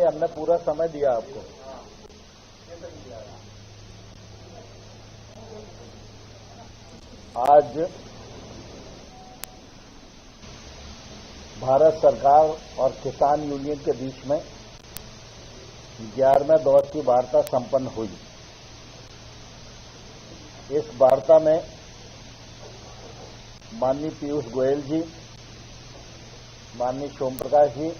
लिए हमने पूरा समय दिया आपको। आज भारत सरकार और किसान यूनियन के बीच में 11वें दौर की वार्ता संपन्न हुई। इस वार्ता में माननीय पीयूष गोयल जी, माननीय सोम प्रकाश जी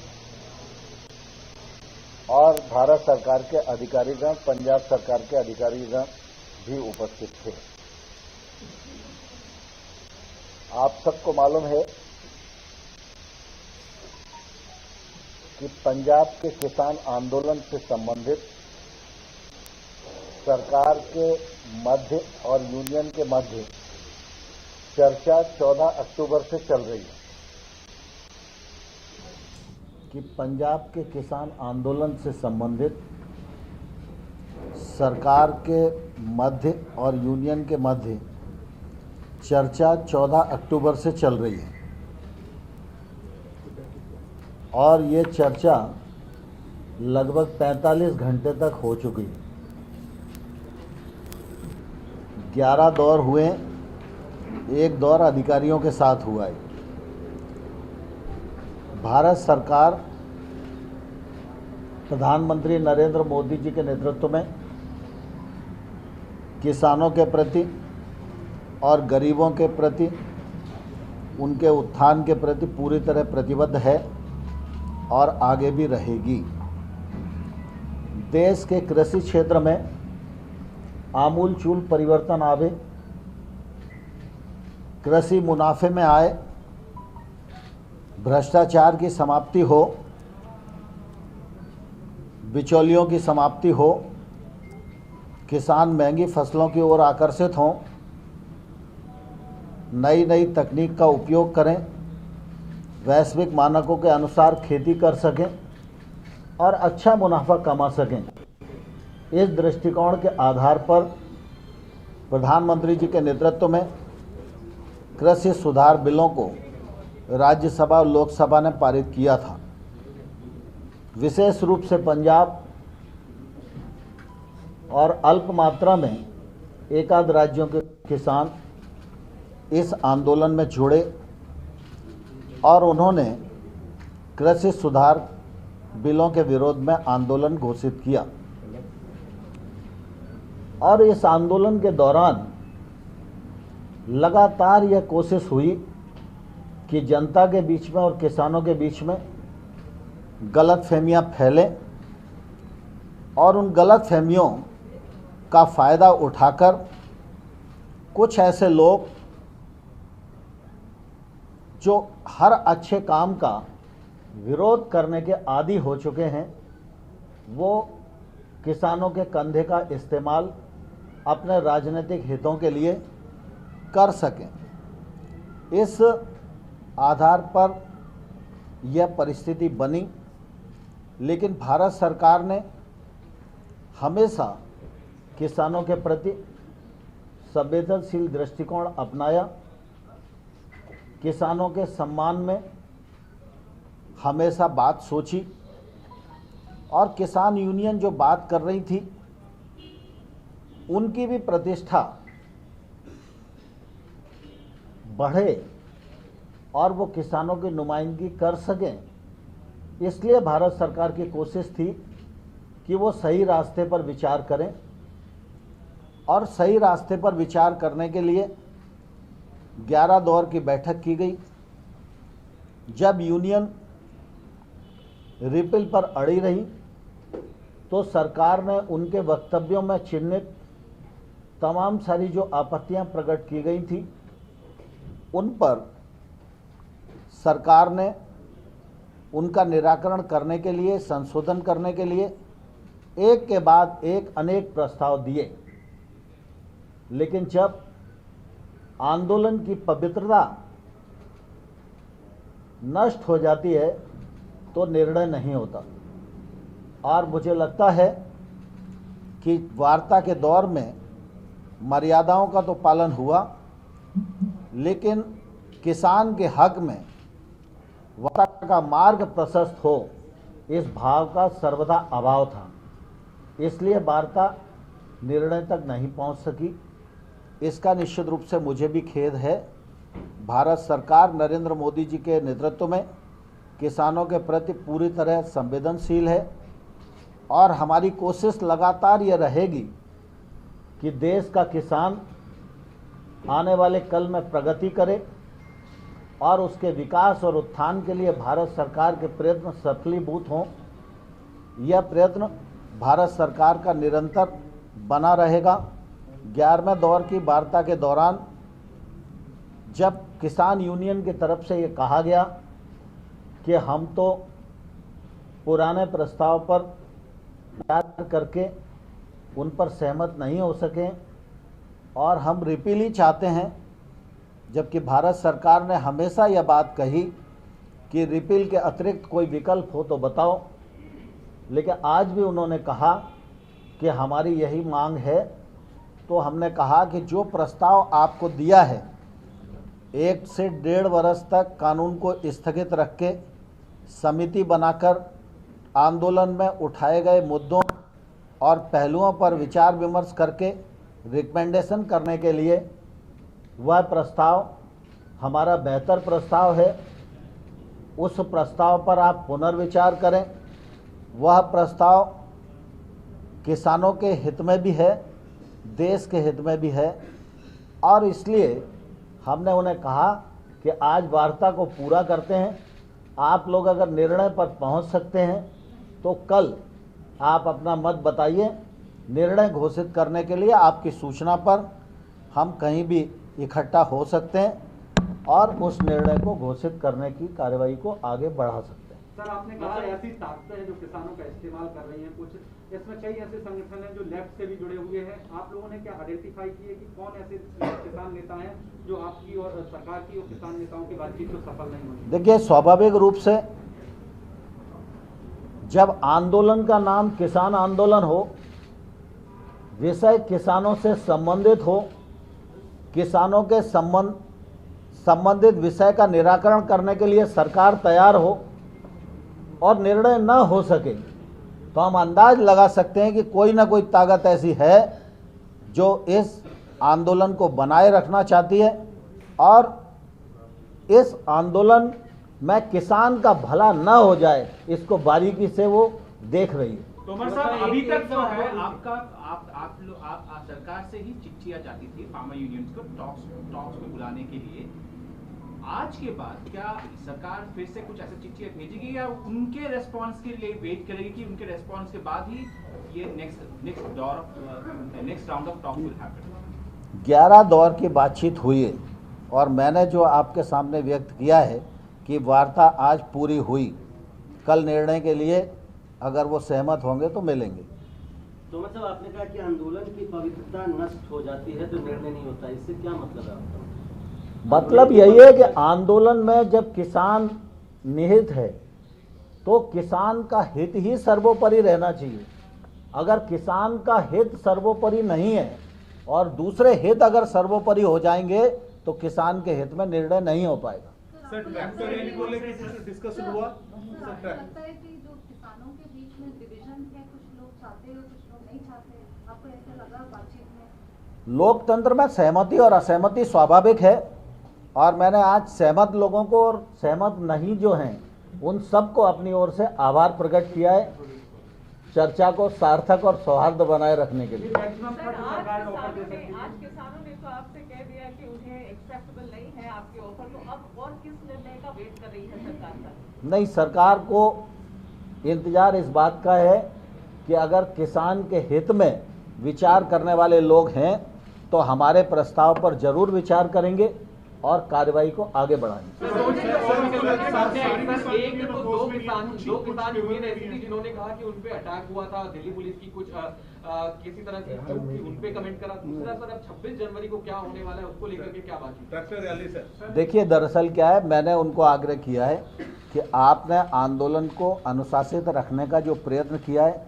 और भारत सरकार के अधिकारीगण, पंजाब सरकार के अधिकारीगण भी उपस्थित थे। आप सबको मालूम है कि पंजाब के किसान आंदोलन से संबंधित सरकार के मध्य और यूनियन के मध्य चर्चा 14 अक्टूबर से चल रही है कि पंजाब के किसान आंदोलन से संबंधित सरकार के मध्य और यूनियन के मध्य चर्चा 14 अक्टूबर से चल रही है और ये चर्चा लगभग 45 घंटे तक हो चुकी है। 11 दौर हुए, एक दौर अधिकारियों के साथ हुआ है। भारत सरकार प्रधानमंत्री नरेंद्र मोदी जी के नेतृत्व में किसानों के प्रति और गरीबों के प्रति, उनके उत्थान के प्रति पूरी तरह प्रतिबद्ध है और आगे भी रहेगी। देश के कृषि क्षेत्र में आमूलचूल परिवर्तन आवे, कृषि मुनाफे में आए, भ्रष्टाचार की समाप्ति हो, बिचौलियों की समाप्ति हो, किसान महंगी फसलों की ओर आकर्षित हों, नई नई तकनीक का उपयोग करें, वैश्विक मानकों के अनुसार खेती कर सकें और अच्छा मुनाफा कमा सकें। इस दृष्टिकोण के आधार पर प्रधानमंत्री जी के नेतृत्व में कृषि सुधार बिलों को राज्यसभा और लोकसभा ने पारित किया था। विशेष रूप से पंजाब और अल्प मात्रा में एकाध राज्यों के किसान इस आंदोलन में जुड़े और उन्होंने कृषि सुधार बिलों के विरोध में आंदोलन घोषित किया। और इस आंदोलन के दौरान लगातार यह कोशिश हुई कि जनता के बीच में और किसानों के बीच में गलतफहमियां फैलें और उन गलतफहमियों का फ़ायदा उठाकर कुछ ऐसे लोग जो हर अच्छे काम का विरोध करने के आदी हो चुके हैं, वो किसानों के कंधे का इस्तेमाल अपने राजनीतिक हितों के लिए कर सकें। इस आधार पर यह परिस्थिति बनी, लेकिन भारत सरकार ने हमेशा किसानों के प्रति संवेदनशील दृष्टिकोण अपनाया। किसानों के सम्मान में हमेशा बात सोची और किसान यूनियन जो बात कर रही थी उनकी भी प्रतिष्ठा बढ़े और वो किसानों की नुमाइंदगी कर सकें, इसलिए भारत सरकार की कोशिश थी कि वो सही रास्ते पर विचार करें। और सही रास्ते पर विचार करने के लिए 11 दौर की बैठक की गई। जब यूनियन रिपील पर अड़ी रही तो सरकार ने उनके वक्तव्यों में चिन्हित तमाम सारी जो आपत्तियां प्रकट की गई थी उन पर सरकार ने उनका निराकरण करने के लिए, संशोधन करने के लिए एक के बाद एक अनेक प्रस्ताव दिए। लेकिन जब आंदोलन की पवित्रता नष्ट हो जाती है तो निर्णय नहीं होता। और मुझे लगता है कि वार्ता के दौर में मर्यादाओं का तो पालन हुआ, लेकिन किसान के हक में वार्ता का मार्ग प्रशस्त हो, इस भाव का सर्वदा अभाव था, इसलिए वार्ता निर्णय तक नहीं पहुंच सकी। इसका निश्चित रूप से मुझे भी खेद है। भारत सरकार नरेंद्र मोदी जी के नेतृत्व में किसानों के प्रति पूरी तरह संवेदनशील है और हमारी कोशिश लगातार ये रहेगी कि देश का किसान आने वाले कल में प्रगति करे और उसके विकास और उत्थान के लिए भारत सरकार के प्रयत्न सफलीभूत हों। यह प्रयत्न भारत सरकार का निरंतर बना रहेगा। 11वें दौर की वार्ता के दौरान जब किसान यूनियन की तरफ से ये कहा गया कि हम तो पुराने प्रस्ताव पर विचार करके उन पर सहमत नहीं हो सके और हम रिपील ही चाहते हैं, जबकि भारत सरकार ने हमेशा यह बात कही कि रिपील के अतिरिक्त कोई विकल्प हो तो बताओ, लेकिन आज भी उन्होंने कहा कि हमारी यही मांग है। तो हमने कहा कि जो प्रस्ताव आपको दिया है 1 से 1.5 वर्ष तक कानून को स्थगित रख के समिति बनाकर आंदोलन में उठाए गए मुद्दों और पहलुओं पर विचार विमर्श करके रिकमेंडेशन करने के लिए वह प्रस्ताव हमारा बेहतर प्रस्ताव है। उस प्रस्ताव पर आप पुनर्विचार करें। वह प्रस्ताव किसानों के हित में भी है, देश के हित में भी है और इसलिए हमने उन्हें कहा कि आज वार्ता को पूरा करते हैं। आप लोग अगर निर्णय पर पहुंच सकते हैं तो कल आप अपना मत बताइए। निर्णय घोषित करने के लिए आपकी सूचना पर हम कहीं भी इकट्ठा हो सकते हैं और उस निर्णय को घोषित करने की कार्रवाई को आगे बढ़ा सकते हैं। सर, आपने कहा ऐसी ताकतें हैं जो किसानों का इस्तेमाल कर रही हैं, कुछ इसमें कई ऐसे संगठन हैं जो लेफ्ट से भी जुड़े हुए हैं। आप लोगों ने क्या आइडेंटिफाई किए कि कौन ऐसे किसान नेता हैं जो आपकी और सरकार की और किसान नेताओं की बातचीत को सफल नहीं होगी? देखिए, स्वाभाविक रूप से जब आंदोलन का नाम किसान आंदोलन हो, विषय किसानों से संबंधित हो, किसानों के संबंधित विषय का निराकरण करने के लिए सरकार तैयार हो और निर्णय न हो सके, तो हम अंदाज लगा सकते हैं कि कोई ना कोई ताकत ऐसी है जो इस आंदोलन को बनाए रखना चाहती है और इस आंदोलन में किसान का भला न हो जाए, इसको बारीकी से वो देख रही है। तोमर साहब, अभी तक जो है आप सरकार से ही चिट्ठियां जाती थी फार्मर यूनियंस को टॉक्स में बुलाने के लिए। आज के बाद क्या सरकार फिर से कुछ ऐसी चिट्ठियां भेजेगी या उनके रेस्पॉन्स के लिए वेट करेगी कि उनके रेस्पॉन्स के बाद ही ये next round of talk will happen? 11 दौर की बातचीत हुई है और मैंने जो आपके सामने व्यक्त किया है कि वार्ता आज पूरी हुई। कल निर्णय के लिए अगर वो सहमत होंगे तो मिलेंगे। तो मतलब आपने कहा कि आंदोलन की पवित्रता नष्ट हो जाती है तो निर्णय नहीं होता, इससे क्या मतलब है आपका? मतलब यही है कि आंदोलन में जब किसान निहित है तो किसान का हित ही सर्वोपरि रहना चाहिए। अगर किसान का हित सर्वोपरि नहीं है और दूसरे हित अगर सर्वोपरि हो जाएंगे तो किसान के हित में निर्णय नहीं हो पाएगा। सर, ट्रैक्टर रैली को लेकर डिस्कशन हुआ। लगता है कि जो किसानों के बीच में डिवीजन है, कुछ लोग चाहते हैं कुछ लोग नहीं चाहते, आपको ऐसा लगा बातचीत में? लोकतंत्र में सहमति और असहमति स्वाभाविक है और मैंने आज सहमत लोगों को और सहमत नहीं जो हैं उन सबको अपनी ओर से आभार प्रकट किया है, चर्चा को सार्थक और सौहार्द बनाए रखने के लिए। आज किसानों ने तो आपसे कह दिया कि उन्हें एक्सेप्टेबल नहीं है आपके ऑफर, तो अब और किस निर्णय का वेट कर रही है सरकार? नहीं, सरकार को इंतजार इस बात का है कि अगर किसान के हित में विचार करने वाले लोग हैं तो हमारे प्रस्ताव पर जरूर विचार करेंगे और कार्रवाई को आगे बढ़ाएंगे। दो किसान यूनियन ऐसी थी जिन्होंने कहा कि उन पे अटैक हुआ था, दिल्ली पुलिस की कुछ किसी तरह की उन पे कमेंट करा। दूसरा सर, अब 26 जनवरी को क्या होने वाला है उसको लेकर के क्या बात? Tractor rally sir. देखिए, दरअसल क्या है, मैंने उनको आग्रह किया है कि आपने आंदोलन को अनुशासित रखने का जो प्रयत्न किया है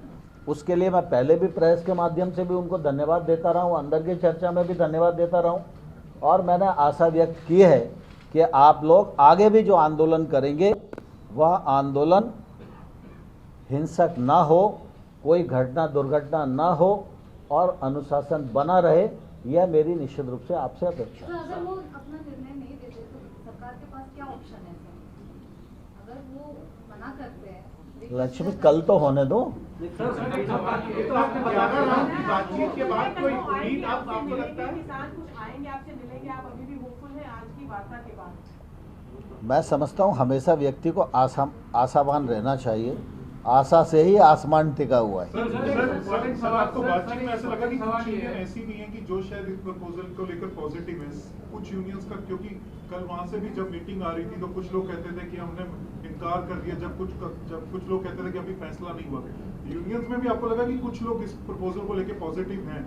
उसके लिए मैं पहले भी प्रेस के माध्यम से भी उनको धन्यवाद देता रहा हूँ, अंदर की चर्चा में भी धन्यवाद देता रहा हूँ और मैंने आशा व्यक्त की है कि आप लोग आगे भी जो आंदोलन करेंगे वह आंदोलन हिंसक ना हो, कोई घटना दुर्घटना ना हो और अनुशासन बना रहे, यह मेरी निश्चित रूप से आपसे अपेक्षा तो है। अगर वो अपना निर्णय नहीं देते तो सरकार के पास क्या ऑप्शन है सर? अगर वो मना करते हैं लक्ष्मी, कल तो होने दो। ये तो आपने बताया बातचीत के बाद कोई उम्मीद आपको लगता है? किसान कुछ आएंगे आपसे मिलेंगे, आप अभी भी होपफुल हैं आज की वार्ता के बाद? मैं समझता हूँ हमेशा व्यक्ति को आशावान रहना चाहिए। आशा से ही आसमान टिका हुआ है। सर आपको बातचीत में ऐसा लगा कि कुछ यूनियन ऐसी भी हैं कि जो शायद इस प्रपोजल को लेकर पॉजिटिव है, कुछ यूनियंस का, क्योंकि कल वहां से भी जब मीटिंग आ रही थी तो कुछ लोग कहते थे कि हमने इनकार कर दिया, जब कुछ लोग कहते थे कि अभी फैसला नहीं हुआ। यूनियंस में भी आपको लगा कि कुछ लोग इस प्रपोजल को लेकर पॉजिटिव हैं?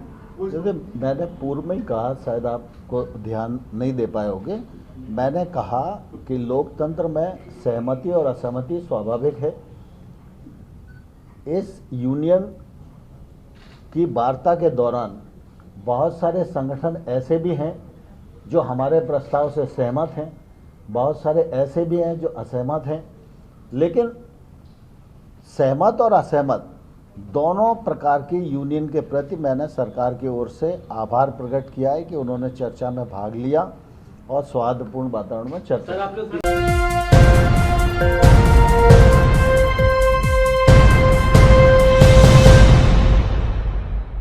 जैसे मैंने पूर्व में ही कहा, शायद आपको ध्यान नहीं दे पाए होंगे, मैंने कहा कि लोकतंत्र में सहमति और असहमति स्वाभाविक है। इस यूनियन की वार्ता के दौरान बहुत सारे संगठन ऐसे भी हैं जो हमारे प्रस्ताव से सहमत हैं, बहुत सारे ऐसे भी हैं जो असहमत हैं, लेकिन सहमत और असहमत दोनों प्रकार की यूनियन के प्रति मैंने सरकार की ओर से आभार प्रकट किया है कि उन्होंने चर्चा में भाग लिया और सौहार्दपूर्ण वातावरण में चर्चा सर आप लोग